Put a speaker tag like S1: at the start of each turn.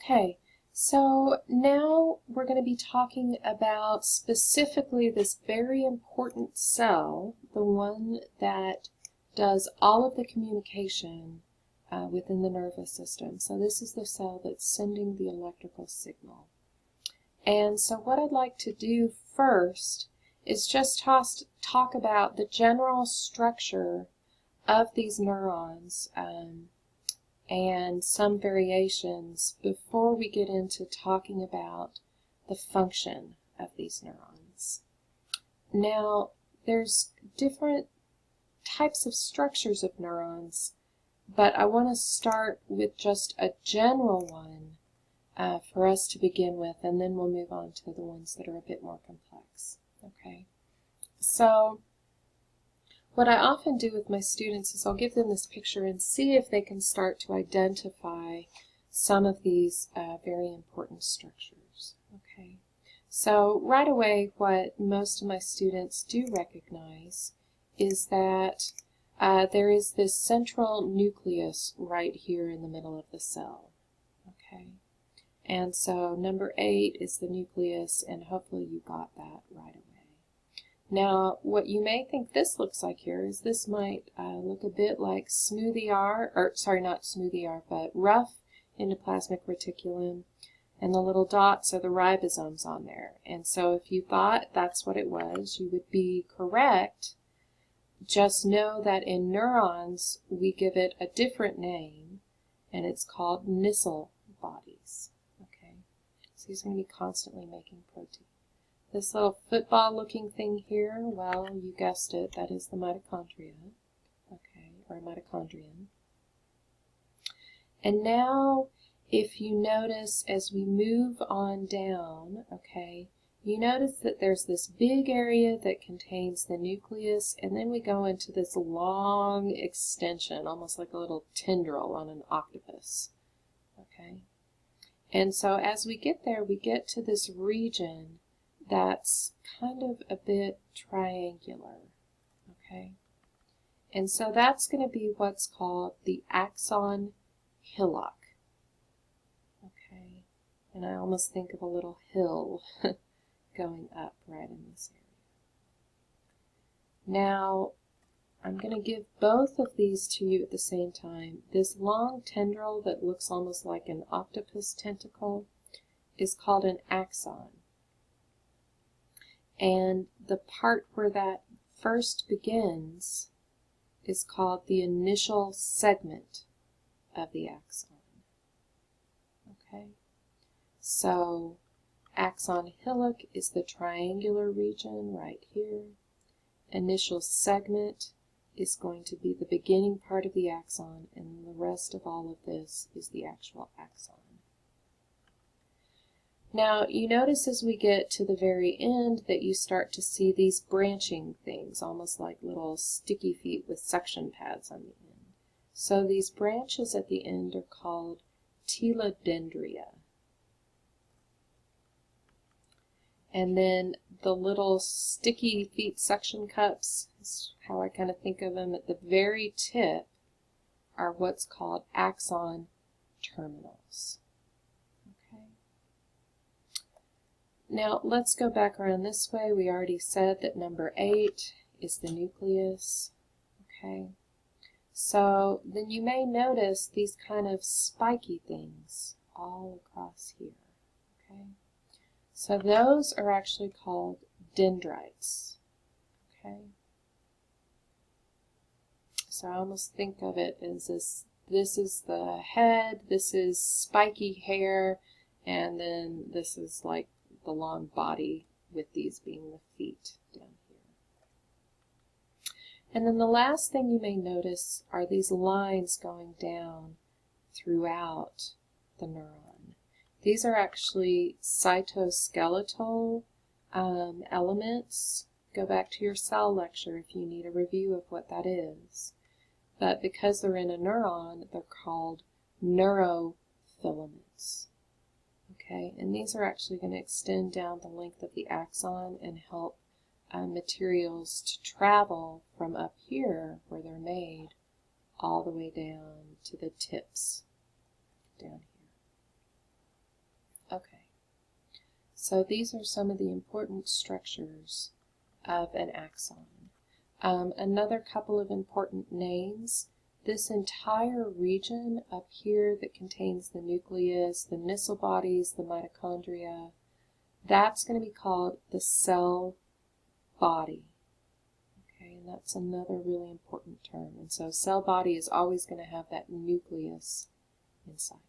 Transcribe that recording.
S1: Okay, so now we're going to be talking about specifically this very important cell, the one that does all of the communication within the nervous system. So this is the cell that's sending the electrical signal. And so what I'd like to do first is just talk about the general structure of these neurons and some variations before we get into talking about the function of these neurons. Now, there's different types of structures of neurons, but I want to start with just a general one for us to begin with, and then we'll move on to the ones that are a bit more complex. Okay, so what I often do with my students is I'll give them this picture and see if they can start to identify some of these very important structures. Okay, so right away what most of my students do recognize is that there is this central nucleus right here in the middle of the cell. Okay, and so number 8 is the nucleus, and hopefully you got that right away. Now, what you may think this looks like here is this might look a bit like smoothie R, or sorry, not smoothie R, but rough endoplasmic reticulum, and the little dots are the ribosomes on there. And so if you thought that's what it was, you would be correct. Just know that in neurons, we give it a different name, and it's called Nissl bodies. Okay, so these are going to be constantly making protein. This little football-looking thing here, well, you guessed it, that is the mitochondria, okay, or mitochondrion. And now, if you notice as we move on down, okay, you notice that there's this big area that contains the nucleus, and then we go into this long extension, almost like a little tendril on an octopus, okay? And so as we get there, we get to this region that's kind of a bit triangular, okay? And so that's going to be what's called the axon hillock, okay? And I almost think of a little hill going up right in this area. Now, I'm going to give both of these to you at the same time. This long tendril that looks almost like an octopus tentacle is called an axon. And the part where that first begins is called the initial segment of the axon. Okay? So, axon hillock is the triangular region right here. Initial segment is going to be the beginning part of the axon, and the rest of all of this is the actual axon. Now, you notice as we get to the very end that you start to see these branching things, almost like little sticky feet with suction pads on the end. So these branches at the end are called telodendria. And then the little sticky feet suction cups, is how I kind of think of them, at the very tip are what's called axon terminals. Now, let's go back around this way. We already said that number 8 is the nucleus. Okay, so then you may notice these kind of spiky things all across here. Okay, so those are actually called dendrites. Okay, so I almost think of it as this is the head, this is spiky hair, and then this is like the long body, with these being the feet down here. And then the last thing you may notice are these lines going down throughout the neuron. These are actually cytoskeletal elements. Go back to your cell lecture if you need a review of what that is. But because they're in a neuron, they're called neurofilaments. Okay, and these are actually going to extend down the length of the axon and help materials to travel from up here, where they're made, all the way down to the tips down here. Okay, so these are some of the important structures of an axon. Another couple of important names. This entire region up here that contains the nucleus, the missile bodies, the mitochondria, that's going to be called the cell body. Okay, and that's another really important term. And so cell body is always going to have that nucleus inside.